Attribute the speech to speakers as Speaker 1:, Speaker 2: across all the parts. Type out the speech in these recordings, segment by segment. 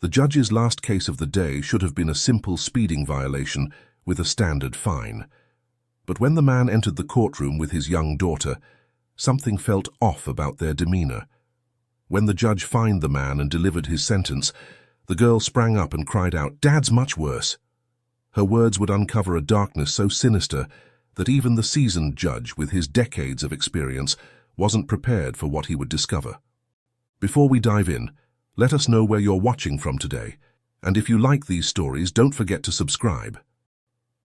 Speaker 1: The judge's last case of the day should have been a simple speeding violation with a standard fine. But when the man entered the courtroom with his young daughter, something felt off about their demeanor. When the judge fined the man and delivered his sentence, the girl sprang up and cried out, "Dad's much worse." Her words would uncover a darkness so sinister that even the seasoned judge, with his decades of experience, wasn't prepared for what he would discover. Before we dive in, let us know where you're watching from today, and if you like these stories, don't forget to subscribe.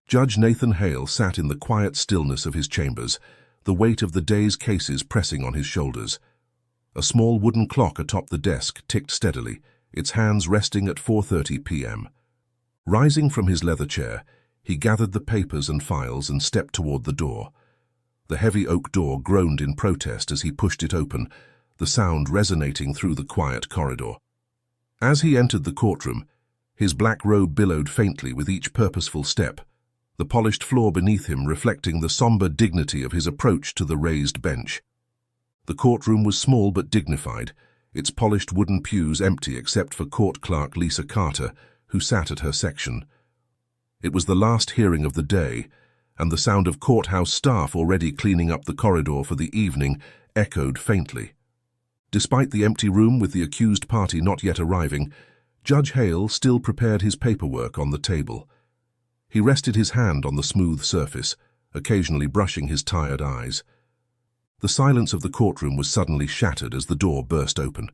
Speaker 1: Judge Nathan Hale sat in the quiet stillness of his chambers, the weight of the day's cases pressing on his shoulders. A small wooden clock atop the desk ticked steadily, its hands resting at 4:30 p.m. Rising from his leather chair, he gathered the papers and files and stepped toward the door. The heavy oak door groaned in protest as he pushed it open, the sound resonating through the quiet corridor. As he entered the courtroom, his black robe billowed faintly with each purposeful step, the polished floor beneath him reflecting the somber dignity of his approach to the raised bench. The courtroom was small but dignified, its polished wooden pews empty except for court clerk Lisa Carter, who sat at her section. It was the last hearing of the day, and the sound of courthouse staff already cleaning up the corridor for the evening echoed faintly. Despite the empty room with the accused party not yet arriving, Judge Hale still prepared his paperwork on the table. He rested his hand on the smooth surface, occasionally brushing his tired eyes. The silence of the courtroom was suddenly shattered as the door burst open.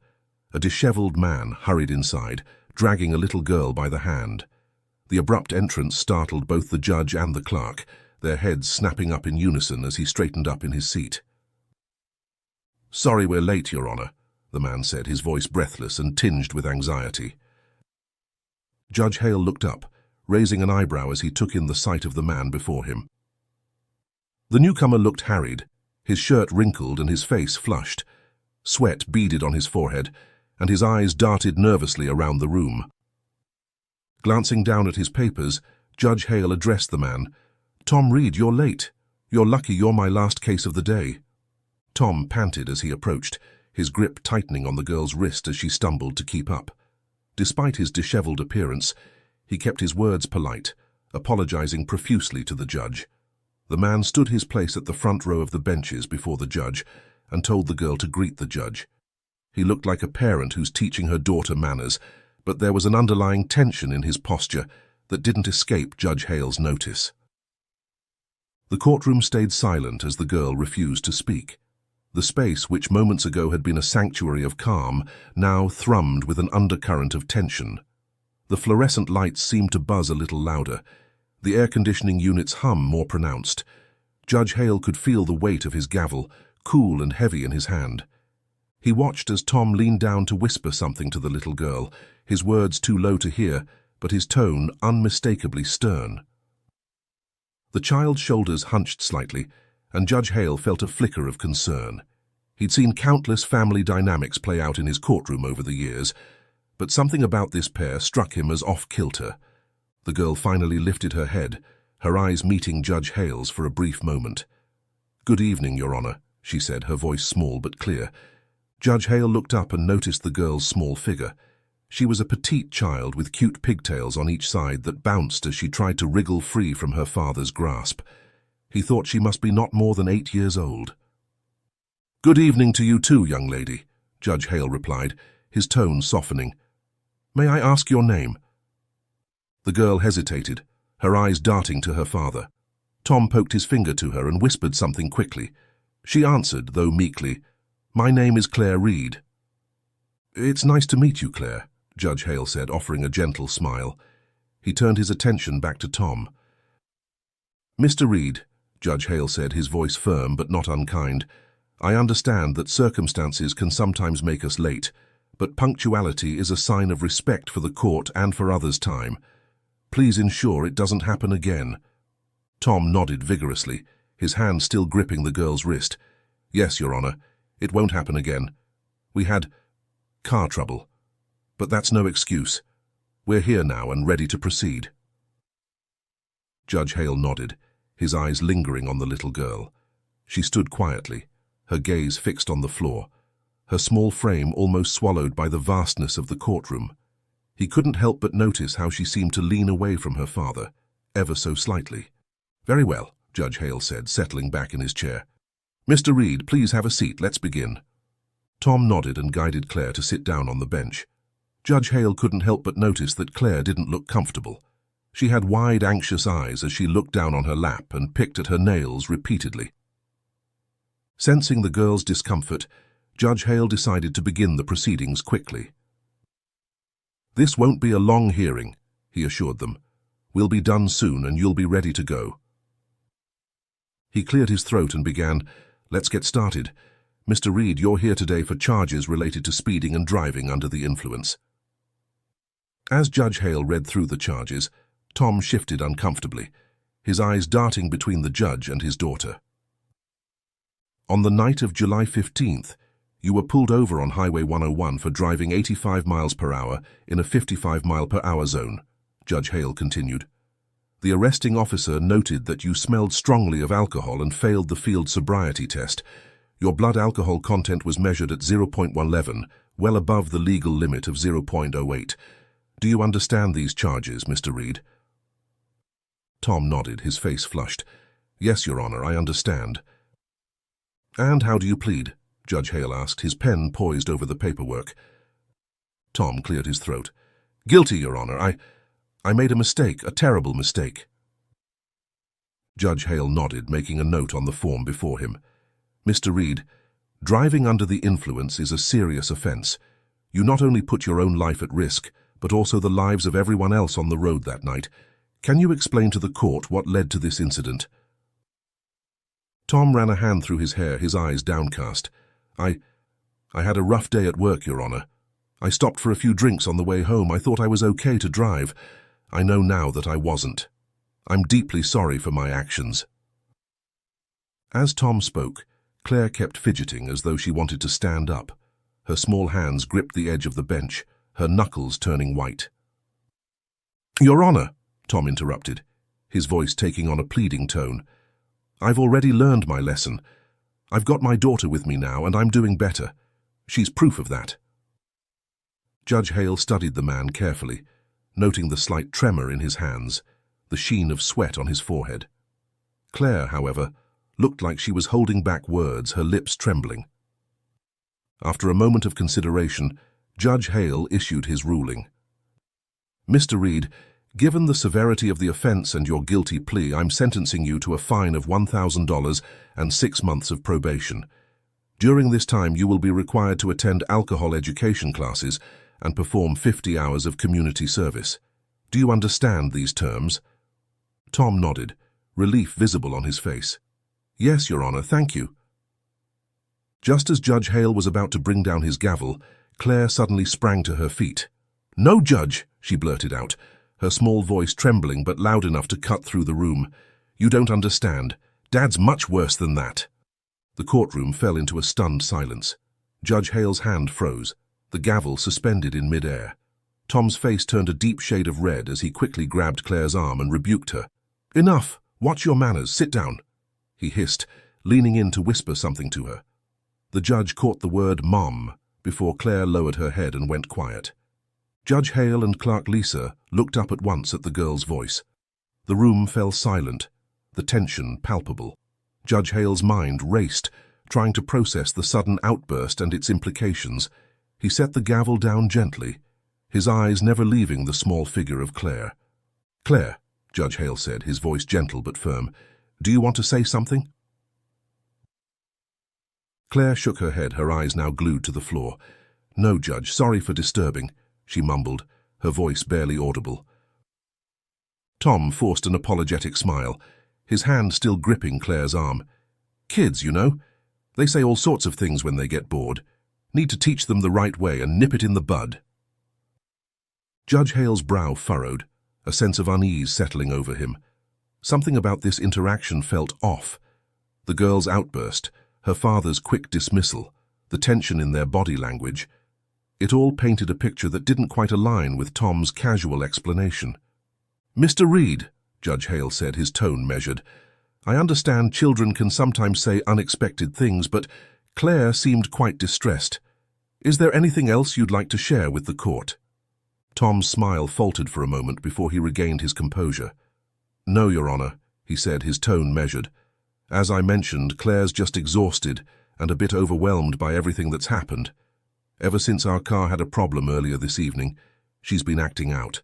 Speaker 1: A disheveled man hurried inside, dragging a little girl by the hand. The abrupt entrance startled both the judge and the clerk, their heads snapping up in unison as he straightened up in his seat. "Sorry we're late, Your Honor," the man said, his voice breathless and tinged with anxiety. Judge Hale looked up, raising an eyebrow as he took in the sight of the man before him. The newcomer looked harried, his shirt wrinkled and his face flushed. Sweat beaded on his forehead, and his eyes darted nervously around the room. Glancing down at his papers, Judge Hale addressed the man. "Tom Reed, you're late. You're lucky you're my last case of the day." Tom panted as he approached, his grip tightening on the girl's wrist as she stumbled to keep up. Despite his disheveled appearance, he kept his words polite, apologizing profusely to the judge. The man stood his place at the front row of the benches before the judge and told the girl to greet the judge. He looked like a parent who's teaching her daughter manners, but there was an underlying tension in his posture that didn't escape Judge Hale's notice. The courtroom stayed silent as the girl refused to speak. The space, which moments ago had been a sanctuary of calm, now thrummed with an undercurrent of tension. The fluorescent lights seemed to buzz a little louder, the air conditioning unit's hum more pronounced. Judge Hale could feel the weight of his gavel, cool and heavy in his hand. He watched as Tom leaned down to whisper something to the little girl, his words too low to hear, but his tone unmistakably stern. The child's shoulders hunched slightly, and Judge Hale felt a flicker of concern. He'd seen countless family dynamics play out in his courtroom over the years, but something about this pair struck him as off-kilter. The girl finally lifted her head, her eyes meeting Judge Hale's for a brief moment. "Good evening, Your Honor," she said, her voice small but clear. Judge Hale looked up and noticed the girl's small figure. She was a petite child with cute pigtails on each side that bounced as she tried to wriggle free from her father's grasp. He thought she must be not more than 8 years old. "Good evening to you too, young lady," Judge Hale replied, his tone softening. "May I ask your name?" The girl hesitated, her eyes darting to her father. Tom poked his finger to her and whispered something quickly. She answered, though meekly, "My name is Claire Reed." "It's nice to meet you, Claire," Judge Hale said, offering a gentle smile. He turned his attention back to Tom. "Mr. Reed," Judge Hale said, his voice firm but not unkind, "I understand that circumstances can sometimes make us late, but punctuality is a sign of respect for the court and for others' time. Please ensure it doesn't happen again." Tom nodded vigorously, his hand still gripping the girl's wrist. "Yes, Your Honor, it won't happen again. We had car trouble, but that's no excuse. We're here now and ready to proceed." Judge Hale nodded, his eyes lingering on the little girl. She stood quietly, her gaze fixed on the floor, her small frame almost swallowed by the vastness of the courtroom. He couldn't help but notice how she seemed to lean away from her father, ever so slightly. "Very well," Judge Hale said, settling back in his chair. "Mr. Reed, please have a seat. Let's begin." Tom nodded and guided Claire to sit down on the bench. Judge Hale couldn't help but notice that Claire didn't look comfortable. She had wide, anxious eyes as she looked down on her lap and picked at her nails repeatedly. Sensing the girl's discomfort, Judge Hale decided to begin the proceedings quickly. "This won't be a long hearing," he assured them. "We'll be done soon and you'll be ready to go." He cleared his throat and began, "Let's get started. Mr. Reed, you're here today for charges related to speeding and driving under the influence." As Judge Hale read through the charges, Tom shifted uncomfortably, his eyes darting between the judge and his daughter. "On the night of July 15th, you were pulled over on Highway 101 for driving 85 miles per hour in a 55-mile-per-hour zone," Judge Hale continued. "The arresting officer noted that you smelled strongly of alcohol and failed the field sobriety test. Your blood alcohol content was measured at 0.11, well above the legal limit of 0.08. Do you understand these charges, Mr. Reed?" Tom nodded, his face flushed. "Yes, Your Honor, I understand." "And how do you plead?" Judge Hale asked, his pen poised over the paperwork. Tom cleared his throat. "Guilty, Your Honor. I made a mistake, a terrible mistake." Judge Hale nodded, making a note on the form before him. "Mr. Reed, driving under the influence is a serious offense. You not only put your own life at risk, but also the lives of everyone else on the road that night. Can you explain to the court what led to this incident?" Tom ran a hand through his hair, his eyes downcast. I had a rough day at work, Your Honor. I stopped for a few drinks on the way home. I thought I was okay to drive. I know now that I wasn't. I'm deeply sorry for my actions." As Tom spoke, Claire kept fidgeting as though she wanted to stand up. Her small hands gripped the edge of the bench, her knuckles turning white. "Your Honor," Tom interrupted, his voice taking on a pleading tone, "I've already learned my lesson. I've got my daughter with me now, and I'm doing better. She's proof of that." Judge Hale studied the man carefully, noting the slight tremor in his hands, the sheen of sweat on his forehead. Claire, however, looked like she was holding back words, her lips trembling. After a moment of consideration, Judge Hale issued his ruling. "Mr. Reed, given the severity of the offense and your guilty plea, I'm sentencing you to a fine of $1,000 and 6 months of probation. During this time, you will be required to attend alcohol education classes and perform 50 hours of community service. Do you understand these terms?" Tom nodded, relief visible on his face. "Yes, Your Honor, thank you." Just as Judge Hale was about to bring down his gavel, Claire suddenly sprang to her feet. "No, Judge," she blurted out, her small voice trembling but loud enough to cut through the room. "You don't understand. Dad's much worse than that." The courtroom fell into a stunned silence. Judge Hale's hand froze, the gavel suspended in mid-air. Tom's face turned a deep shade of red as he quickly grabbed Claire's arm and rebuked her. "Enough! Watch your manners. Sit down," he hissed, leaning in to whisper something to her. The judge caught the word "Mom" before Claire lowered her head and went quiet. Judge Hale and Clerk Lisa looked up at once at the girl's voice. The room fell silent, the tension palpable. Judge Hale's mind raced, trying to process the sudden outburst and its implications. He set the gavel down gently, his eyes never leaving the small figure of Claire. "Claire," Judge Hale said, his voice gentle but firm, "do you want to say something?" Claire shook her head, her eyes now glued to the floor. "No, Judge, sorry for disturbing," she mumbled, her voice barely audible. Tom forced an apologetic smile, his hand still gripping Claire's arm. "Kids, you know. They say all sorts of things when they get bored. Need to teach them the right way and nip it in the bud." Judge Hale's brow furrowed, a sense of unease settling over him. Something about this interaction felt off. The girl's outburst, her father's quick dismissal, the tension in their body language. It all painted a picture that didn't quite align with Tom's casual explanation. "Mr. Reed," Judge Hale said, his tone measured, "I understand children can sometimes say unexpected things, but Claire seemed quite distressed. Is there anything else you'd like to share with the court?" Tom's smile faltered for a moment before he regained his composure. "No, Your Honor," he said, his tone measured. "As I mentioned, Claire's just exhausted and a bit overwhelmed by everything that's happened. Ever since our car had a problem earlier this evening, she's been acting out.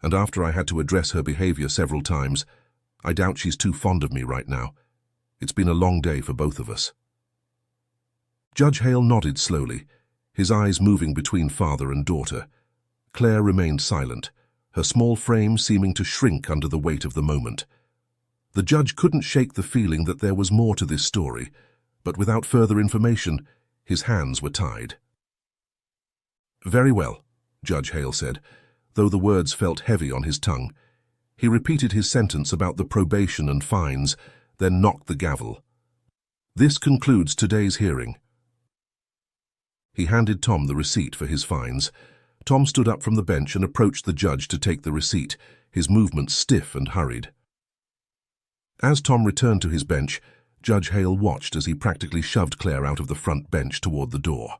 Speaker 1: And after I had to address her behavior several times, I doubt she's too fond of me right now. It's been a long day for both of us." Judge Hale nodded slowly, his eyes moving between father and daughter. Claire remained silent, her small frame seeming to shrink under the weight of the moment. The judge couldn't shake the feeling that there was more to this story, but without further information, his hands were tied. "Very well," Judge Hale said, though the words felt heavy on his tongue. He repeated his sentence about the probation and fines, then knocked the gavel. "This concludes today's hearing." He handed Tom the receipt for his fines. Tom stood up from the bench and approached the judge to take the receipt, his movements stiff and hurried. As Tom returned to his bench, Judge Hale watched as he practically shoved Claire out of the front bench toward the door.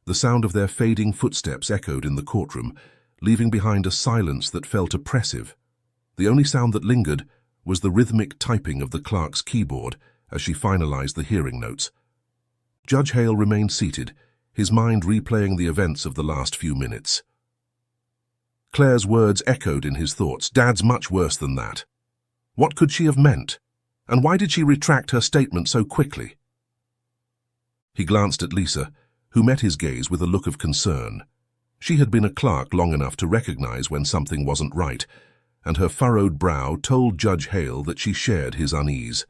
Speaker 1: The sound of their fading footsteps echoed in the courtroom, leaving behind a silence that felt oppressive. The only sound that lingered was the rhythmic typing of the clerk's keyboard as she finalized the hearing notes. Judge Hale remained seated, his mind replaying the events of the last few minutes. Claire's words echoed in his thoughts. "Dad's much worse than that. What could she have meant? And why did she retract her statement so quickly?" He glanced at Lisa, who met his gaze with a look of concern. She had been a clerk long enough to recognize when something wasn't right, and her furrowed brow told Judge Hale that she shared his unease.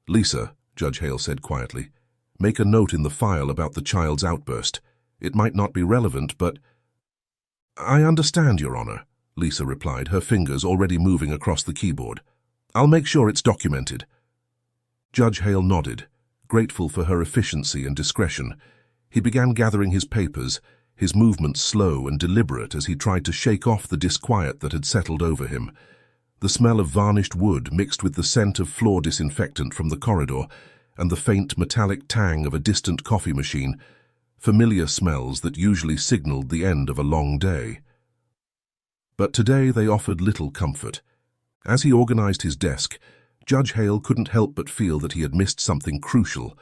Speaker 1: "Lisa," Judge Hale said quietly, "make a note in the file about the child's outburst. It might not be relevant, but—" "I understand, Your Honor," Lisa replied, her fingers already moving across the keyboard. "I'll make sure it's documented." Judge Hale nodded, grateful for her efficiency and discretion. He began gathering his papers, his movements slow and deliberate as he tried to shake off the disquiet that had settled over him. The smell of varnished wood mixed with the scent of floor disinfectant from the corridor and the faint metallic tang of a distant coffee machine, familiar smells that usually signaled the end of a long day. But today they offered little comfort. As he organized his desk, Judge Hale couldn't help but feel that he had missed something crucial.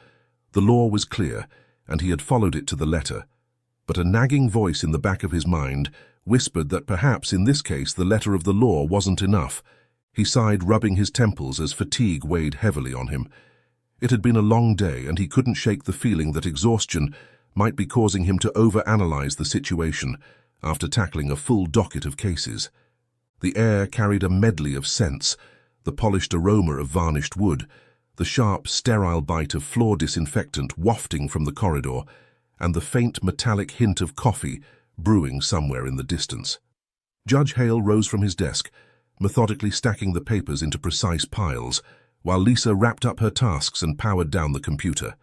Speaker 1: The law was clear, and he had followed it to the letter. But a nagging voice in the back of his mind whispered that perhaps in this case the letter of the law wasn't enough. He sighed, rubbing his temples as fatigue weighed heavily on him. It had been a long day, and he couldn't shake the feeling that exhaustion might be causing him to overanalyze the situation after tackling a full docket of cases. The air carried a medley of scents, the polished aroma of varnished wood, the sharp, sterile bite of floor disinfectant wafting from the corridor, and the faint metallic hint of coffee brewing somewhere in the distance. Judge Hale rose from his desk, methodically stacking the papers into precise piles, while Lisa wrapped up her tasks and powered down the computer.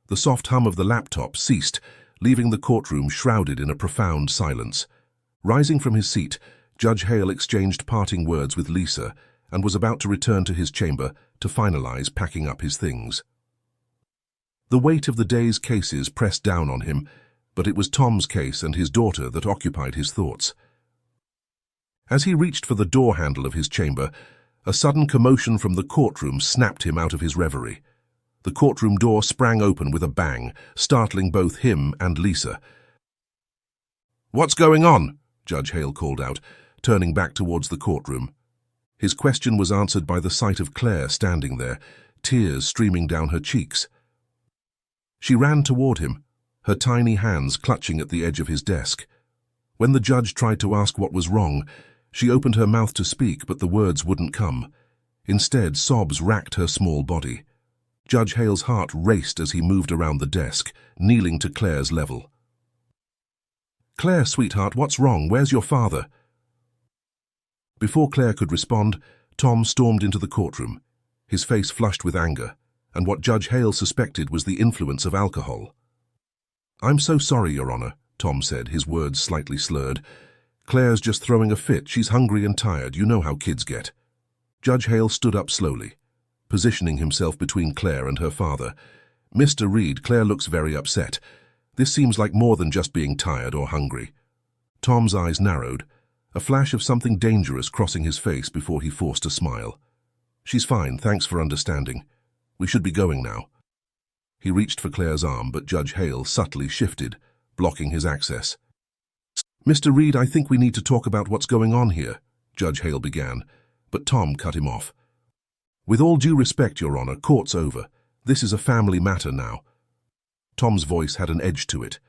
Speaker 1: The soft hum of the laptop ceased, leaving the courtroom shrouded in a profound silence. Rising from his seat, Judge Hale exchanged parting words with Lisa and was about to return to his chamber to finalize packing up his things. The weight of the day's cases pressed down on him, but it was Tom's case and his daughter that occupied his thoughts. As he reached for the door handle of his chamber, a sudden commotion from the courtroom snapped him out of his reverie. The courtroom door sprang open with a bang, startling both him and Lisa. "What's going on?" Judge Hale called out, turning back towards the courtroom. His question was answered by the sight of Claire standing there, tears streaming down her cheeks. She ran toward him, her tiny hands clutching at the edge of his desk. When the judge tried to ask what was wrong, she opened her mouth to speak, but the words wouldn't come. Instead, sobs racked her small body. Judge Hale's heart raced as he moved around the desk, kneeling to Claire's level. "Claire, sweetheart, what's wrong? Where's your father?" Before Claire could respond, Tom stormed into the courtroom, his face flushed with anger, and what Judge Hale suspected was the influence of alcohol. "I'm so sorry, Your Honor," Tom said, his words slightly slurred. "Claire's just throwing a fit. She's hungry and tired. You know how kids get." Judge Hale stood up slowly, positioning himself between Claire and her father. "Mr. Reed, Claire looks very upset. This seems like more than just being tired or hungry." Tom's eyes narrowed, a flash of something dangerous crossing his face before he forced a smile. "She's fine, thanks for understanding. We should be going now." He reached for Claire's arm, but Judge Hale subtly shifted, blocking his access. "Mr. Reed, I think we need to talk about what's going on here," Judge Hale began, but Tom cut him off. "With all due respect, Your Honor, court's over. This is a family matter now." Tom's voice had an edge to it,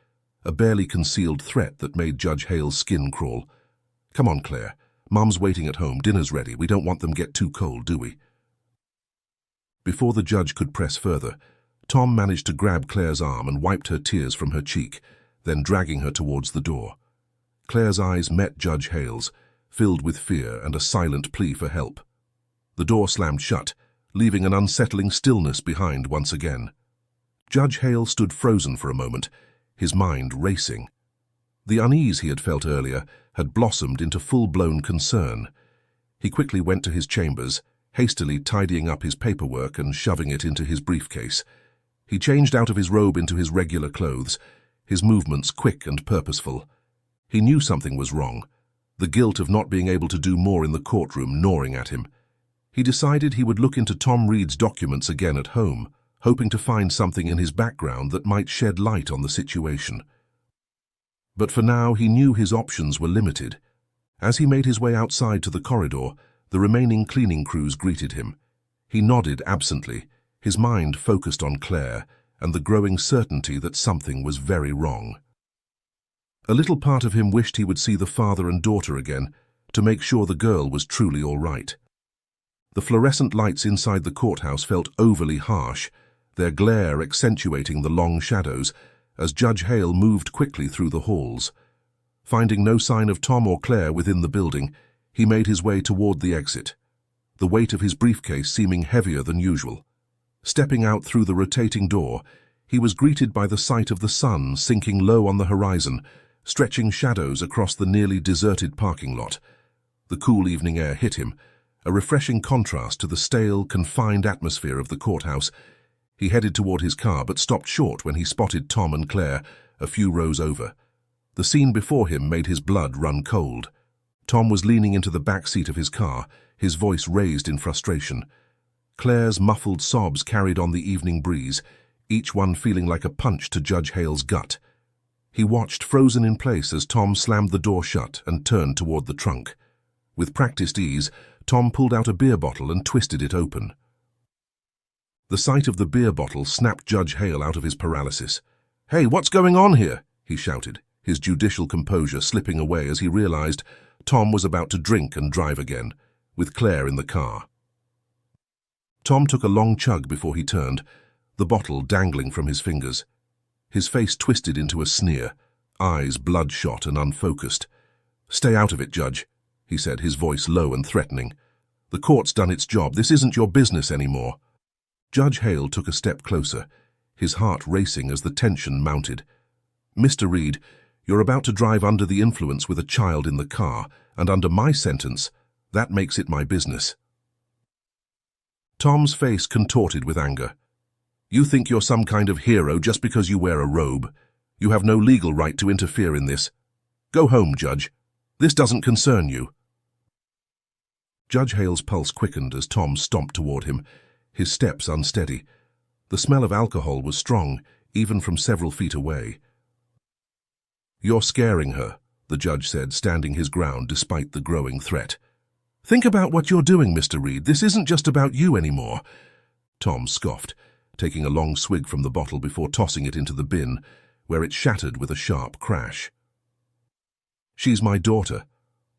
Speaker 1: a barely concealed threat that made Judge Hale's skin crawl. "Come on, Claire. Mum's waiting at home. Dinner's ready. We don't want them get too cold, do we?" Before the judge could press further, Tom managed to grab Claire's arm and wiped her tears from her cheek, then dragging her towards the door. Claire's eyes met Judge Hale's, filled with fear and a silent plea for help. The door slammed shut, leaving an unsettling stillness behind once again. Judge Hale stood frozen for a moment, his mind racing. The unease he had felt earlier had blossomed into full-blown concern. He quickly went to his chambers, hastily tidying up his paperwork and shoving it into his briefcase. He changed out of his robe into his regular clothes, his movements quick and purposeful. He knew something was wrong, the guilt of not being able to do more in the courtroom gnawing at him. He decided he would look into Tom Reed's documents again at home, hoping to find something in his background that might shed light on the situation. But for now, he knew his options were limited. As he made his way outside to the corridor, the remaining cleaning crews greeted him. He nodded absently, his mind focused on Claire and the growing certainty that something was very wrong. A little part of him wished he would see the father and daughter again, to make sure the girl was truly all right. The fluorescent lights inside the courthouse felt overly harsh, their glare accentuating the long shadows as Judge Hale moved quickly through the halls. Finding no sign of Tom or Claire within the building, he made his way toward the exit, the weight of his briefcase seeming heavier than usual. Stepping out through the rotating door, he was greeted by the sight of the sun sinking low on the horizon, stretching shadows across the nearly deserted parking lot. The cool evening air hit him, a refreshing contrast to the stale, confined atmosphere of the courthouse. He headed toward his car but stopped short when he spotted Tom and Claire a few rows over. The scene before him made his blood run cold. Tom was leaning into the back seat of his car, his voice raised in frustration. Claire's muffled sobs carried on the evening breeze, each one feeling like a punch to Judge Hale's gut. He watched frozen in place as Tom slammed the door shut and turned toward the trunk. With practiced ease, Tom pulled out a beer bottle and twisted it open. The sight of the beer bottle snapped Judge Hale out of his paralysis. "Hey, what's going on here?" he shouted, his judicial composure slipping away as he realized Tom was about to drink and drive again, with Claire in the car. Tom took a long chug before he turned, the bottle dangling from his fingers. His face twisted into a sneer, eyes bloodshot and unfocused. "Stay out of it, Judge," he said, his voice low and threatening. "The court's done its job. This isn't your business anymore." Judge Hale took a step closer, his heart racing as the tension mounted. "Mr. Reed, you're about to drive under the influence with a child in the car, and under my sentence, that makes it my business." Tom's face contorted with anger. "You think you're some kind of hero just because you wear a robe. You have no legal right to interfere in this. Go home, Judge. This doesn't concern you." Judge Hale's pulse quickened as Tom stomped toward him, his steps unsteady. The smell of alcohol was strong, even from several feet away. "You're scaring her," the judge said, standing his ground despite the growing threat. "Think about what you're doing, Mr. Reed. This isn't just about you anymore." Tom scoffed, taking a long swig from the bottle before tossing it into the bin, where it shattered with a sharp crash. "She's my daughter.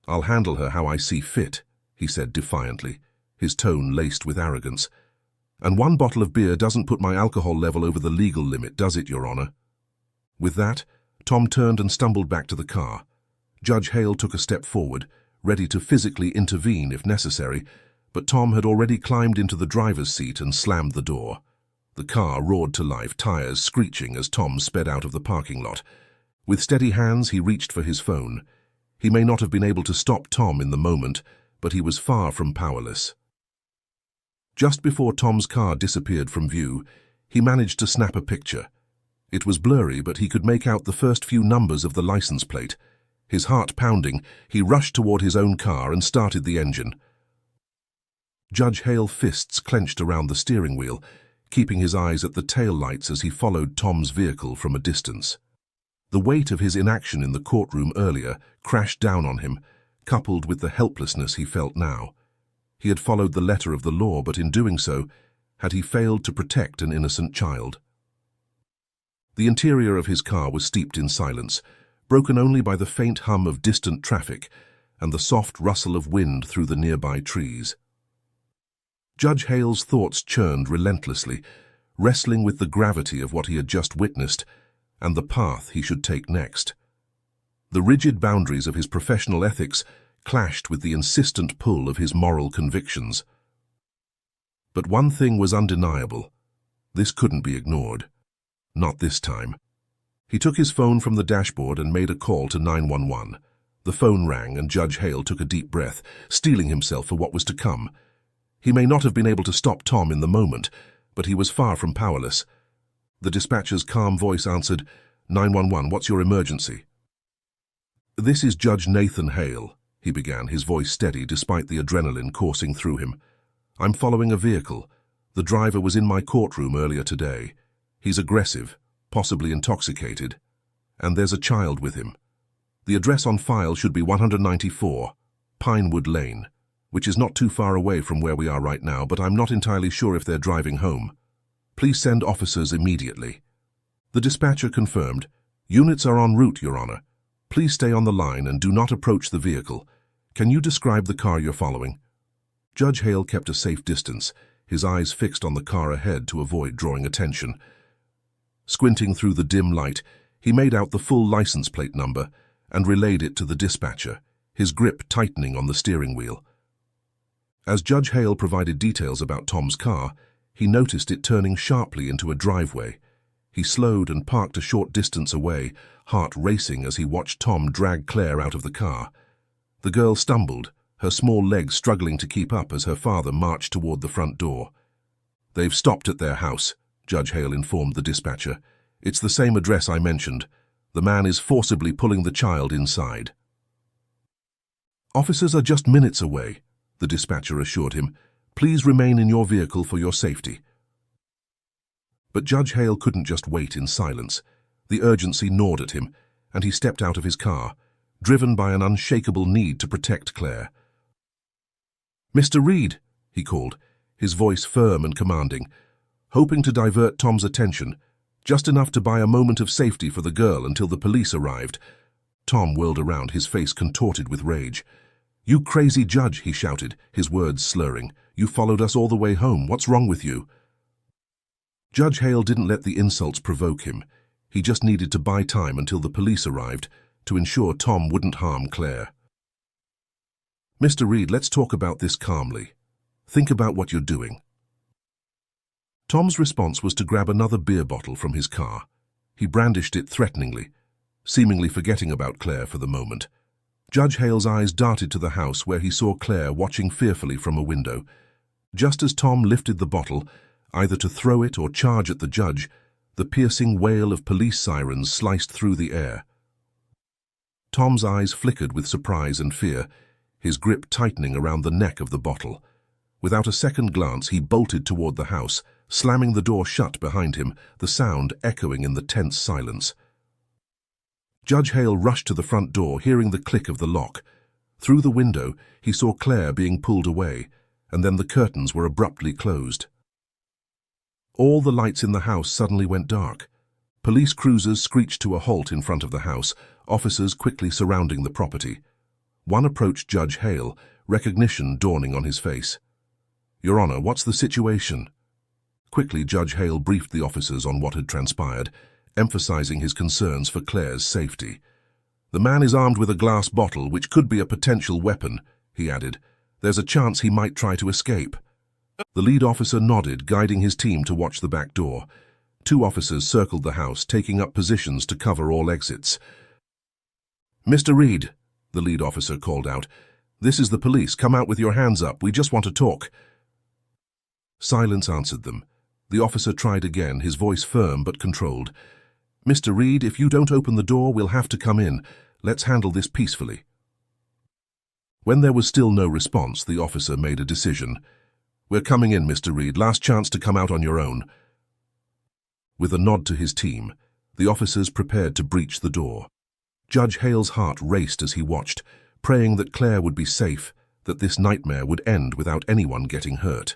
Speaker 1: I'll handle her how I see fit," he said defiantly, his tone laced with arrogance. "And one bottle of beer doesn't put my alcohol level over the legal limit, does it, Your Honor?" With that, Tom turned and stumbled back to the car. Judge Hale took a step forward, ready to physically intervene if necessary, but Tom had already climbed into the driver's seat and slammed the door. The car roared to life, tires screeching as Tom sped out of the parking lot. With steady hands, he reached for his phone. He may not have been able to stop Tom in the moment, but he was far from powerless. Just before Tom's car disappeared from view, he managed to snap a picture. It was blurry, but he could make out the first few numbers of the license plate. His heart pounding, he rushed toward his own car and started the engine. Judge Hale's fists clenched around the steering wheel, keeping his eyes at the tail lights as he followed Tom's vehicle from a distance. The weight of his inaction in the courtroom earlier crashed down on him, coupled with the helplessness he felt now. He had followed the letter of the law, but in doing so, had he failed to protect an innocent child? The interior of his car was steeped in silence, broken only by the faint hum of distant traffic and the soft rustle of wind through the nearby trees. Judge Hale's thoughts churned relentlessly, wrestling with the gravity of what he had just witnessed and the path he should take next. The rigid boundaries of his professional ethics clashed with the insistent pull of his moral convictions. But one thing was undeniable. This couldn't be ignored. Not this time. He took his phone from the dashboard and made a call to 911. The phone rang and Judge Hale took a deep breath, steeling himself for what was to come. He may not have been able to stop Tom in the moment, but he was far from powerless. The dispatcher's calm voice answered, "911, what's your emergency?" "This is Judge Nathan Hale," he began, his voice steady despite the adrenaline coursing through him. "I'm following a vehicle. The driver was in my courtroom earlier today. He's aggressive, possibly intoxicated, and there's a child with him. The address on file should be 194, Pinewood Lane, which is not too far away from where we are right now, but I'm not entirely sure if they're driving home. Please send officers immediately." The dispatcher confirmed, "Units are en route, Your Honor. Please stay on the line and do not approach the vehicle. Can you describe the car you're following?" Judge Hale kept a safe distance, his eyes fixed on the car ahead to avoid drawing attention. Squinting through the dim light, he made out the full license plate number and relayed it to the dispatcher, his grip tightening on the steering wheel. As Judge Hale provided details about Tom's car, he noticed it turning sharply into a driveway. He slowed and parked a short distance away, heart racing as he watched Tom drag Claire out of the car. The girl stumbled, her small legs struggling to keep up as her father marched toward the front door. "They've stopped at their house," Judge Hale informed the dispatcher. "It's the same address I mentioned. The man is forcibly pulling the child inside." "Officers are just minutes away," the dispatcher assured him. "Please remain in your vehicle for your safety." But Judge Hale couldn't just wait in silence. The urgency gnawed at him, and he stepped out of his car, driven by an unshakable need to protect Claire. "Mr. Reed," he called, his voice firm and commanding, hoping to divert Tom's attention, just enough to buy a moment of safety for the girl until the police arrived. Tom whirled around, his face contorted with rage. "You crazy judge," he shouted, his words slurring. "You followed us all the way home. What's wrong with you?" Judge Hale didn't let the insults provoke him. He just needed to buy time until the police arrived to ensure Tom wouldn't harm Claire. "Mr. Reed, let's talk about this calmly. Think about what you're doing." Tom's response was to grab another beer bottle from his car. He brandished it threateningly, seemingly forgetting about Claire for the moment. Judge Hale's eyes darted to the house where he saw Claire watching fearfully from a window. Just as Tom lifted the bottle, either to throw it or charge at the judge, the piercing wail of police sirens sliced through the air. Tom's eyes flickered with surprise and fear, his grip tightening around the neck of the bottle. Without a second glance, he bolted toward the house, slamming the door shut behind him, the sound echoing in the tense silence. Judge Hale rushed to the front door, hearing the click of the lock. Through the window, he saw Claire being pulled away, and then the curtains were abruptly closed. All the lights in the house suddenly went dark. Police cruisers screeched to a halt in front of the house, officers quickly surrounding the property. One approached Judge Hale, recognition dawning on his face. "Your Honor, what's the situation?" Quickly, Judge Hale briefed the officers on what had transpired, emphasizing his concerns for Claire's safety. "The man is armed with a glass bottle, which could be a potential weapon," he added. "There's a chance he might try to escape." The lead officer nodded, guiding his team to watch the back door. Two officers circled the house, taking up positions to cover all exits. "Mr. Reed," the lead officer called out, "this is the police. Come out with your hands up. We just want to talk." Silence answered them. The officer tried again, his voice firm but controlled. "Mr. Reed, if you don't open the door, we'll have to come in. Let's handle this peacefully. When there was still no response, the officer made a decision. We're coming in, Mr. Reed. Last chance to come out on your own. With a nod to his team, the officers prepared to breach the door. Judge Hale's heart raced as he watched, praying that Claire would be safe, that this nightmare would end without anyone getting hurt.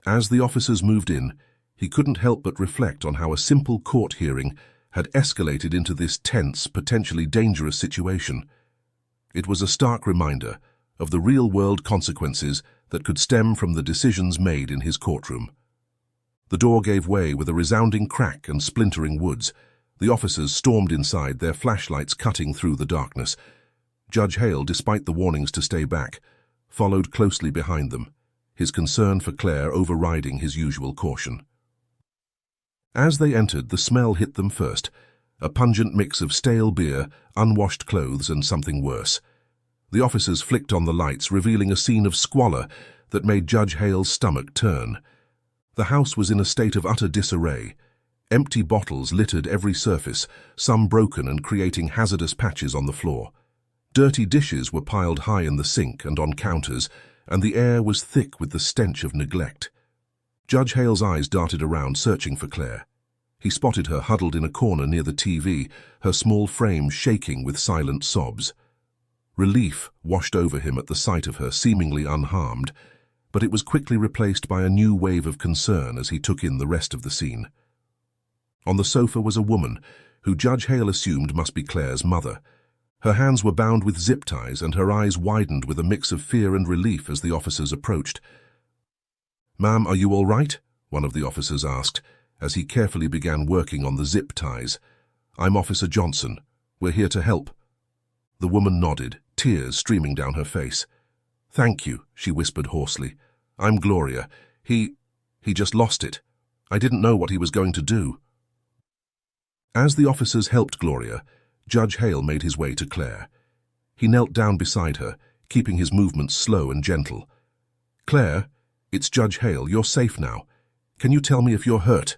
Speaker 1: As the officers moved in, he couldn't help but reflect on how a simple court hearing had escalated into this tense, potentially dangerous situation. It was a stark reminder of the real-world consequences that could stem from the decisions made in his courtroom. The door gave way with a resounding crack and splintering woods. The officers stormed inside, their flashlights cutting through the darkness. Judge Hale, despite the warnings to stay back, followed closely behind them, his concern for Claire overriding his usual caution. As they entered, the smell hit them first, a pungent mix of stale beer, unwashed clothes, and something worse. The officers flicked on the lights, revealing a scene of squalor that made Judge Hale's stomach turn. The house was in a state of utter disarray. Empty bottles littered every surface, some broken and creating hazardous patches on the floor. Dirty dishes were piled high in the sink and on counters, and the air was thick with the stench of neglect. Judge Hale's eyes darted around, searching for Claire. He spotted her huddled in a corner near the TV, her small frame shaking with silent sobs. Relief washed over him at the sight of her, seemingly unharmed, but it was quickly replaced by a new wave of concern as he took in the rest of the scene. On the sofa was a woman, who Judge Hale assumed must be Claire's mother. Her hands were bound with zip ties, and her eyes widened with a mix of fear and relief as the officers approached. "Ma'am, are you all right?" one of the officers asked, as he carefully began working on the zip ties. "I'm Officer Johnson. We're here to help." The woman nodded, tears streaming down her face. "Thank you," she whispered hoarsely. "I'm Gloria. He just lost it. I didn't know what he was going to do." As the officers helped Gloria, Judge Hale made his way to Claire. He knelt down beside her, keeping his movements slow and gentle. "Claire, it's Judge Hale. You're safe now. Can you tell me if you're hurt?"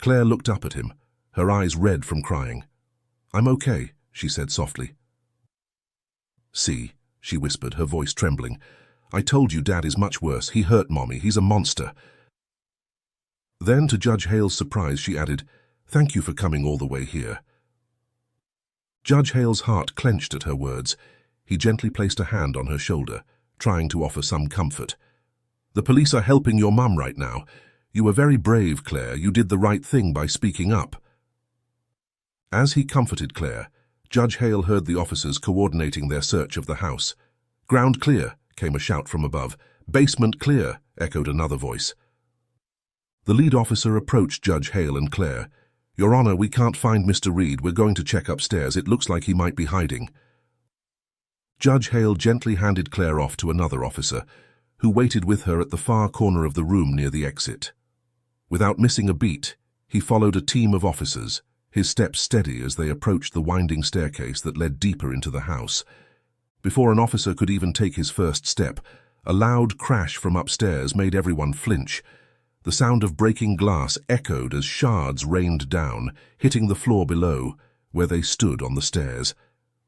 Speaker 1: Claire looked up at him, her eyes red from crying. "I'm okay," she said softly. "See," she whispered, her voice trembling. "I told you Dad is much worse. He hurt Mommy. He's a monster." Then, to Judge Hale's surprise, she added, "Thank you for coming all the way here." Judge Hale's heart clenched at her words. He gently placed a hand on her shoulder, trying to offer some comfort. "The police are helping your mum right now. You were very brave, Claire. You did the right thing by speaking up." As he comforted Claire, Judge Hale heard the officers coordinating their search of the house. "Ground clear," came a shout from above. "Basement clear," echoed another voice. The lead officer approached Judge Hale and Claire. "Your Honor, we can't find Mr. Reed. We're going to check upstairs. It looks like he might be hiding." Judge Hale gently handed Claire off to another officer, who waited with her at the far corner of the room near the exit. Without missing a beat, he followed a team of officers, his steps steady as they approached the winding staircase that led deeper into the house. Before an officer could even take his first step, a loud crash from upstairs made everyone flinch. The sound of breaking glass echoed as shards rained down, hitting the floor below, where they stood on the stairs.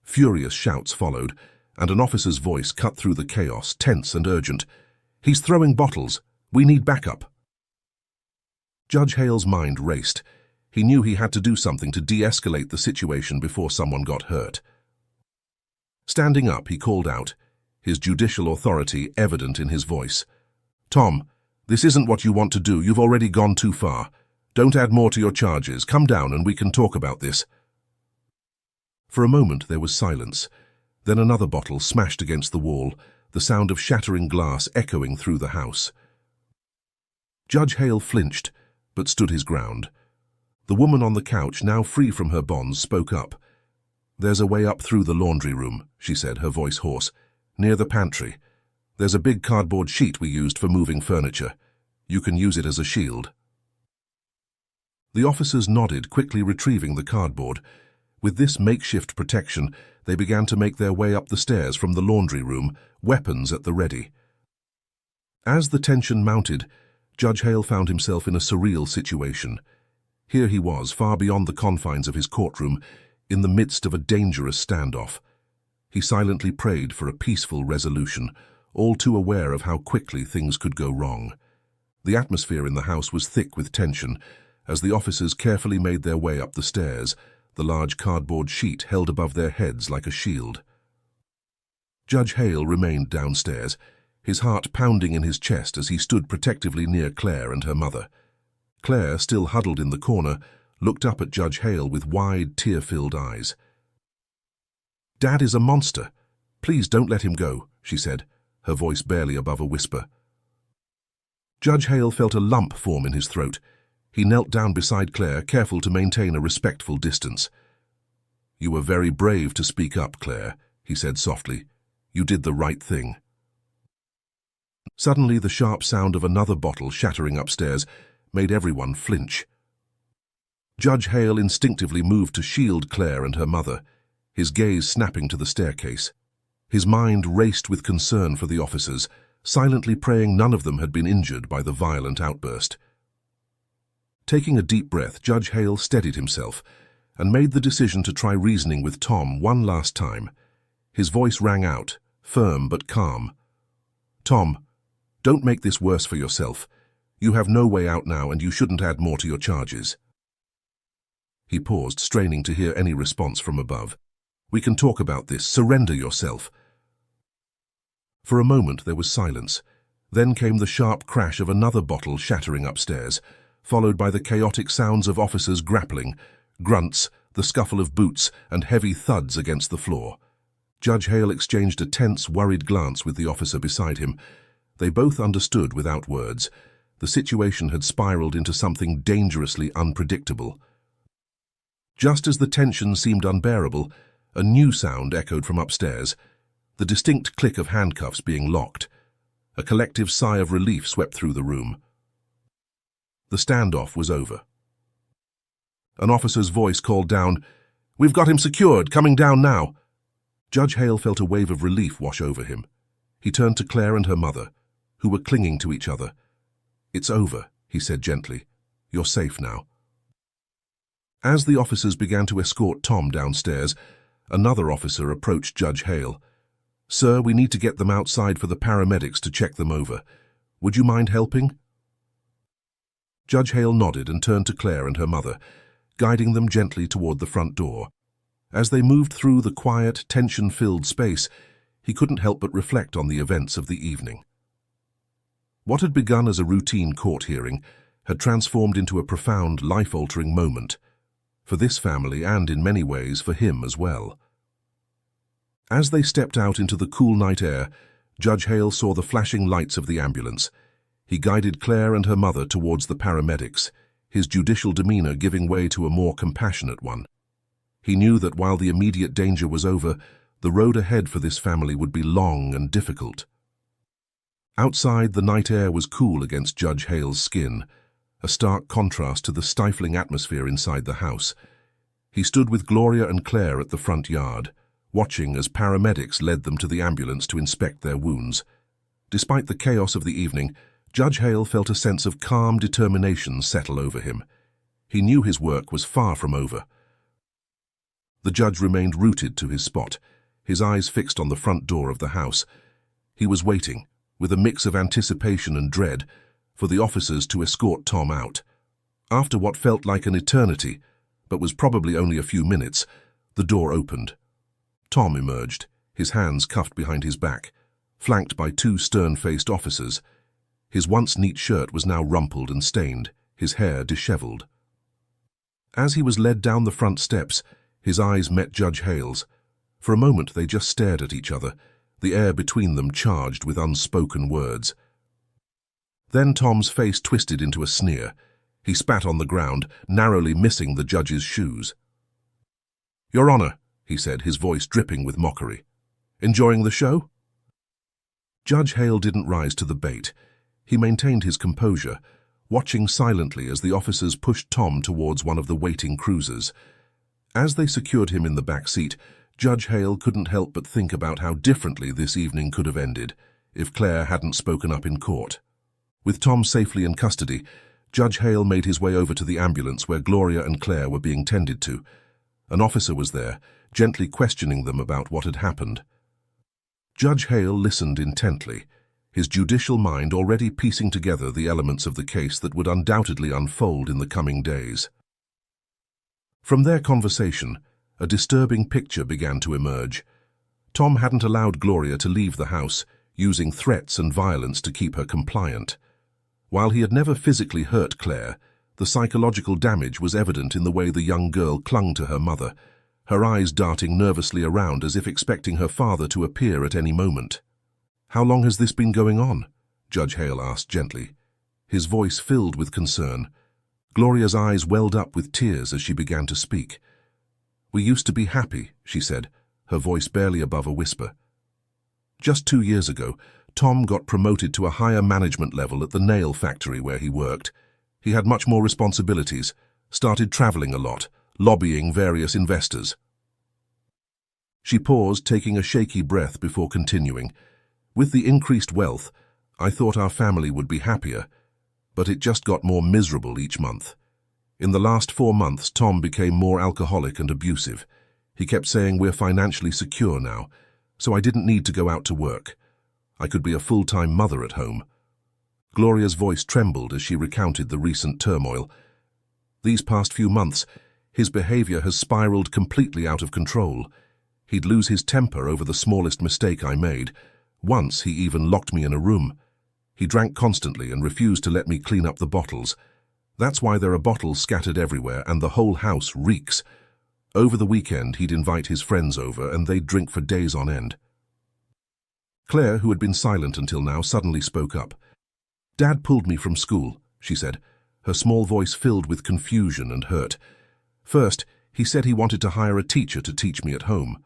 Speaker 1: Furious shouts followed, and an officer's voice cut through the chaos, tense and urgent. "He's throwing bottles. We need backup." Judge Hale's mind raced. He knew he had to do something to de-escalate the situation before someone got hurt. Standing up, he called out, his judicial authority evident in his voice. "Tom, this isn't what you want to do. You've already gone too far. Don't add more to your charges. Come down and we can talk about this." For a moment there was silence. Then another bottle smashed against the wall, the sound of shattering glass echoing through the house. Judge Hale flinched, but stood his ground. The woman on the couch, now free from her bonds, spoke up. "There's a way up through the laundry room," she said, her voice hoarse. "Near the pantry. There's a big cardboard sheet we used for moving furniture. You can use it as a shield." The officers nodded, quickly retrieving the cardboard. With this makeshift protection, they began to make their way up the stairs from the laundry room, weapons at the ready. As the tension mounted, Judge Hale found himself in a surreal situation. Here he was, far beyond the confines of his courtroom, in the midst of a dangerous standoff. He silently prayed for a peaceful resolution, all too aware of how quickly things could go wrong. The atmosphere in the house was thick with tension as the officers carefully made their way up the stairs, the large cardboard sheet held above their heads like a shield. Judge Hale remained downstairs, his heart pounding in his chest as he stood protectively near Claire and her mother. Claire, still huddled in the corner, looked up at Judge Hale with wide, tear-filled eyes. "Dad is a monster. Please don't let him go," she said, her voice barely above a whisper. Judge Hale felt a lump form in his throat. He knelt down beside Claire, careful to maintain a respectful distance. "You were very brave to speak up, Claire," he said softly. "You did the right thing." Suddenly, the sharp sound of another bottle shattering upstairs made everyone flinch. Judge Hale instinctively moved to shield Claire and her mother, his gaze snapping to the staircase. His mind raced with concern for the officers, silently praying none of them had been injured by the violent outburst. Taking a deep breath, Judge Hale steadied himself and made the decision to try reasoning with Tom one last time. His voice rang out, firm but calm. "Tom, don't make this worse for yourself. You have no way out now, and you shouldn't add more to your charges." He paused, straining to hear any response from above. "We can talk about this. Surrender yourself." For a moment there was silence. Then came the sharp crash of another bottle shattering upstairs, followed by the chaotic sounds of officers grappling, grunts, the scuffle of boots, and heavy thuds against the floor. Judge Hale exchanged a tense, worried glance with the officer beside him. They both understood without words. The situation had spiraled into something dangerously unpredictable. Just as the tension seemed unbearable, a new sound echoed from upstairs, the distinct click of handcuffs being locked. A collective sigh of relief swept through the room. The standoff was over. An officer's voice called down, "We've got him secured, coming down now." Judge Hale felt a wave of relief wash over him. He turned to Claire and her mother, who were clinging to each other. "It's over," he said gently. "You're safe now." As the officers began to escort Tom downstairs, another officer approached Judge Hale. "Sir, we need to get them outside for the paramedics to check them over. Would you mind helping?" Judge Hale nodded and turned to Claire and her mother, guiding them gently toward the front door. As they moved through the quiet, tension-filled space, he couldn't help but reflect on the events of the evening. What had begun as a routine court hearing had transformed into a profound, life-altering moment, for this family and, in many ways, for him as well. As they stepped out into the cool night air, Judge Hale saw the flashing lights of the ambulance. He guided Claire and her mother towards the paramedics, his judicial demeanor giving way to a more compassionate one. He knew that while the immediate danger was over, the road ahead for this family would be long and difficult. Outside, the night air was cool against Judge Hale's skin, a stark contrast to the stifling atmosphere inside the house. He stood with Gloria and Claire at the front yard, watching as paramedics led them to the ambulance to inspect their wounds. Despite the chaos of the evening, Judge Hale felt a sense of calm determination settle over him. He knew his work was far from over. The judge remained rooted to his spot, his eyes fixed on the front door of the house. He was waiting, with a mix of anticipation and dread, for the officers to escort Tom out. After what felt like an eternity, but was probably only a few minutes, the door opened. Tom emerged, his hands cuffed behind his back, flanked by two stern-faced officers. His once neat shirt was now rumpled and stained, his hair disheveled. As he was led down the front steps, his eyes met Judge Hale's. For a moment they just stared at each other, the air between them charged with unspoken words. Then Tom's face twisted into a sneer. He spat on the ground, narrowly missing the judge's shoes. "Your Honor," he said, his voice dripping with mockery. "Enjoying the show?" Judge Hale didn't rise to the bait. He maintained his composure, watching silently as the officers pushed Tom towards one of the waiting cruisers. As they secured him in the back seat, Judge Hale couldn't help but think about how differently this evening could have ended if Claire hadn't spoken up in court. With Tom safely in custody, Judge Hale made his way over to the ambulance where Gloria and Claire were being tended to. An officer was there, gently questioning them about what had happened. Judge Hale listened intently, his judicial mind already piecing together the elements of the case that would undoubtedly unfold in the coming days. From their conversation, a disturbing picture began to emerge. Tom hadn't allowed Gloria to leave the house, using threats and violence to keep her compliant. While he had never physically hurt Claire, the psychological damage was evident in the way the young girl clung to her mother, her eyes darting nervously around as if expecting her father to appear at any moment. "How long has this been going on?" Judge Hale asked gently. His voice filled with concern. Gloria's eyes welled up with tears as she began to speak. "We used to be happy," she said, her voice barely above a whisper. "Just 2 years ago, Tom got promoted to a higher management level at the nail factory where he worked. He had much more responsibilities, started traveling a lot, lobbying various investors." She paused, taking a shaky breath before continuing. "With the increased wealth, I thought our family would be happier, but it just got more miserable each month. In the last 4 months, Tom became more alcoholic and abusive. He kept saying we're financially secure now, so I didn't need to go out to work. I could be a full-time mother at home." Gloria's voice trembled as she recounted the recent turmoil. "These past few months, his behavior has spiraled completely out of control. He'd lose his temper over the smallest mistake I made. Once he even locked me in a room. He drank constantly and refused to let me clean up the bottles. That's why there are bottles scattered everywhere and the whole house reeks. Over the weekend, he'd invite his friends over and they'd drink for days on end." Claire, who had been silent until now, suddenly spoke up. "Dad pulled me from school," she said, her small voice filled with confusion and hurt. "First, he said he wanted to hire a teacher to teach me at home.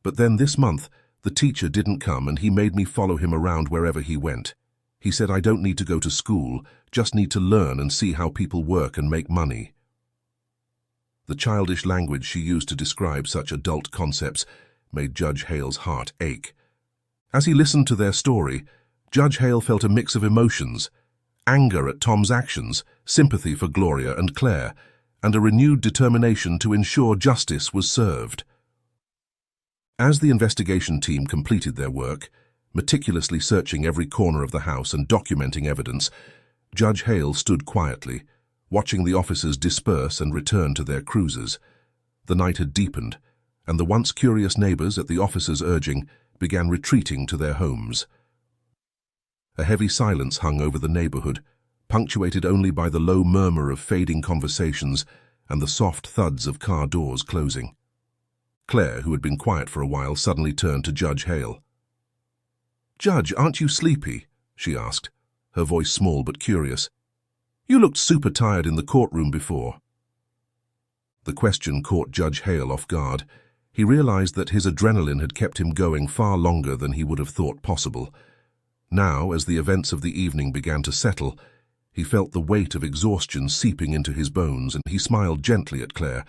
Speaker 1: But then this month, the teacher didn't come and he made me follow him around wherever he went. He said I don't need to go to school, just need to learn and see how people work and make money." The childish language she used to describe such adult concepts made Judge Hale's heart ache. As he listened to their story, Judge Hale felt a mix of emotions: anger at Tom's actions, sympathy for Gloria and Claire, and a renewed determination to ensure justice was served. As the investigation team completed their work, meticulously searching every corner of the house and documenting evidence, Judge Hale stood quietly, watching the officers disperse and return to their cruisers. The night had deepened, and the once curious neighbors, at the officers' urging, began retreating to their homes. A heavy silence hung over the neighborhood, punctuated only by the low murmur of fading conversations and the soft thuds of car doors closing. Claire, who had been quiet for a while, suddenly turned to Judge Hale. "Judge, aren't you sleepy?" she asked, her voice small but curious. "You looked super tired in the courtroom before." The question caught Judge Hale off guard. He realized that his adrenaline had kept him going far longer than he would have thought possible. Now, as the events of the evening began to settle, he felt the weight of exhaustion seeping into his bones, and he smiled gently at Claire.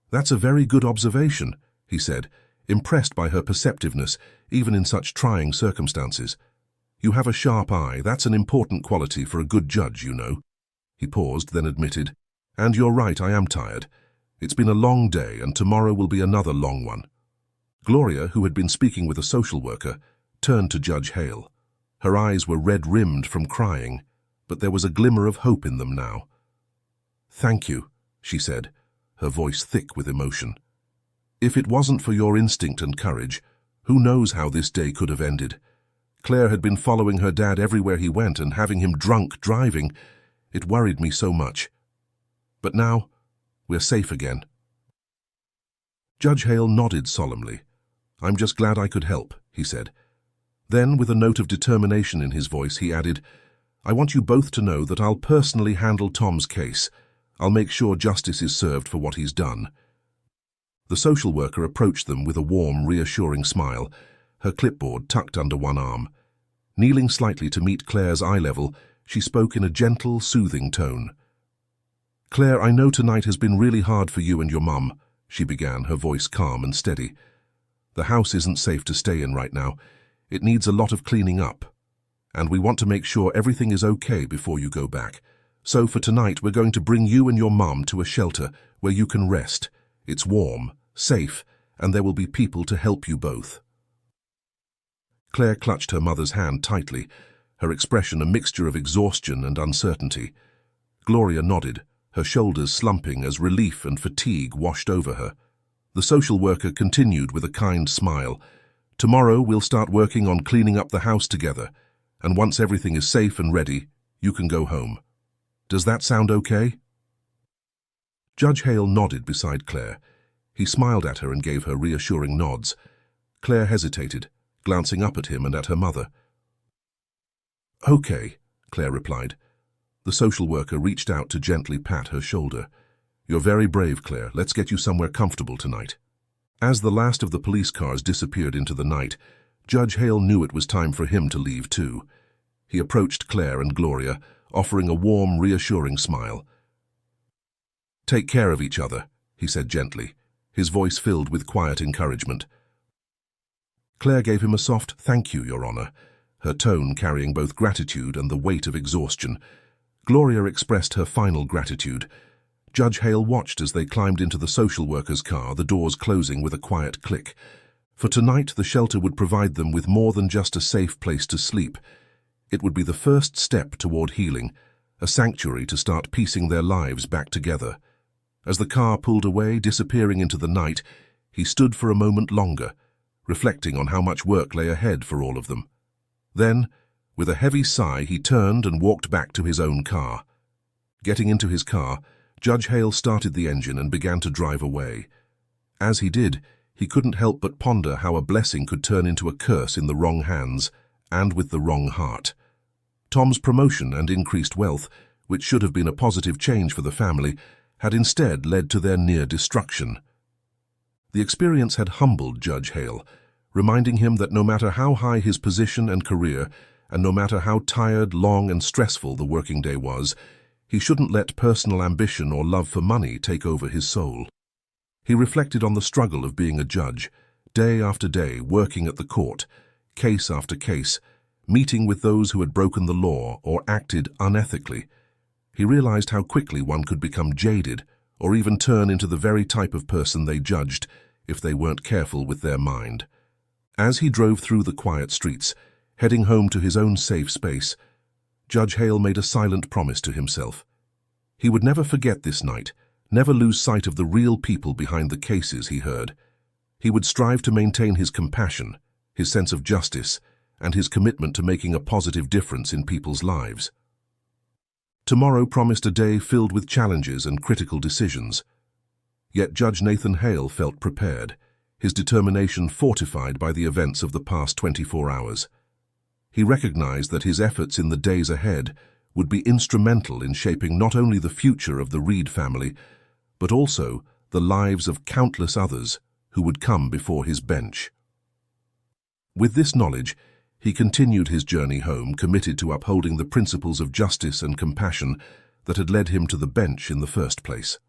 Speaker 1: "That's a very good observation," he said, impressed by her perceptiveness, even in such trying circumstances. "You have a sharp eye. That's an important quality for a good judge, you know." He paused, then admitted, "And you're right, I am tired. It's been a long day, and tomorrow will be another long one." Gloria, who had been speaking with a social worker, turned to Judge Hale. Her eyes were red-rimmed from crying, but there was a glimmer of hope in them now. "Thank you," she said, her voice thick with emotion. "If it wasn't for your instinct and courage, who knows how this day could have ended. Claire had been following her dad everywhere he went and having him drunk driving. It worried me so much. But now, we're safe again." Judge Hale nodded solemnly. "I'm just glad I could help," he said. Then, with a note of determination in his voice, he added, "I want you both to know that I'll personally handle Tom's case. I'll make sure justice is served for what he's done." The social worker approached them with a warm, reassuring smile, her clipboard tucked under one arm. Kneeling slightly to meet Claire's eye level, she spoke in a gentle, soothing tone. "Claire, I know tonight has been really hard for you and your mum," she began, her voice calm and steady. "The house isn't safe to stay in right now. It needs a lot of cleaning up. And we want to make sure everything is okay before you go back. So for tonight, we're going to bring you and your mum to a shelter where you can rest. It's warm, safe, and there will be people to help you both." Claire clutched her mother's hand tightly, her expression a mixture of exhaustion and uncertainty. Gloria nodded, her shoulders slumping as relief and fatigue washed over her. The social worker continued with a kind smile. "Tomorrow we'll start working on cleaning up the house together, and once everything is safe and ready, you can go home. Does that sound okay?" Judge Hale nodded beside Claire. He smiled at her and gave her reassuring nods. Claire hesitated, glancing up at him and at her mother. "Okay," Claire replied. The social worker reached out to gently pat her shoulder. "You're very brave, Claire. Let's get you somewhere comfortable tonight." As the last of the police cars disappeared into the night, Judge Hale knew it was time for him to leave too. He approached Claire and Gloria, offering a warm, reassuring smile. "Take care of each other," he said gently, his voice filled with quiet encouragement. Claire gave him a soft "Thank you, Your Honor," her tone carrying both gratitude and the weight of exhaustion. Gloria expressed her final gratitude. Judge Hale watched as they climbed into the social worker's car, the doors closing with a quiet click. For tonight, the shelter would provide them with more than just a safe place to sleep. It would be the first step toward healing, a sanctuary to start piecing their lives back together. As the car pulled away, disappearing into the night, he stood for a moment longer, reflecting on how much work lay ahead for all of them. Then, with a heavy sigh, he turned and walked back to his own car. Getting into his car, Judge Hale started the engine and began to drive away. As he did, he couldn't help but ponder how a blessing could turn into a curse in the wrong hands and with the wrong heart. Tom's promotion and increased wealth, which should have been a positive change for the family, had instead led to their near destruction. The experience had humbled Judge Hale, reminding him that no matter how high his position and career, and no matter how tired, long, and stressful the working day was, he shouldn't let personal ambition or love for money take over his soul. He reflected on the struggle of being a judge, day after day working at the court, case after case, meeting with those who had broken the law or acted unethically. He realized how quickly one could become jaded or even turn into the very type of person they judged if they weren't careful with their mind. As he drove through the quiet streets, heading home to his own safe space, Judge Hale made a silent promise to himself. He would never forget this night, never lose sight of the real people behind the cases he heard. He would strive to maintain his compassion, his sense of justice, and his commitment to making a positive difference in people's lives. Tomorrow promised a day filled with challenges and critical decisions. Yet Judge Nathan Hale felt prepared, his determination fortified by the events of the past 24 hours. He recognized that his efforts in the days ahead would be instrumental in shaping not only the future of the Reed family, but also the lives of countless others who would come before his bench. With this knowledge, he continued his journey home, committed to upholding the principles of justice and compassion that had led him to the bench in the first place.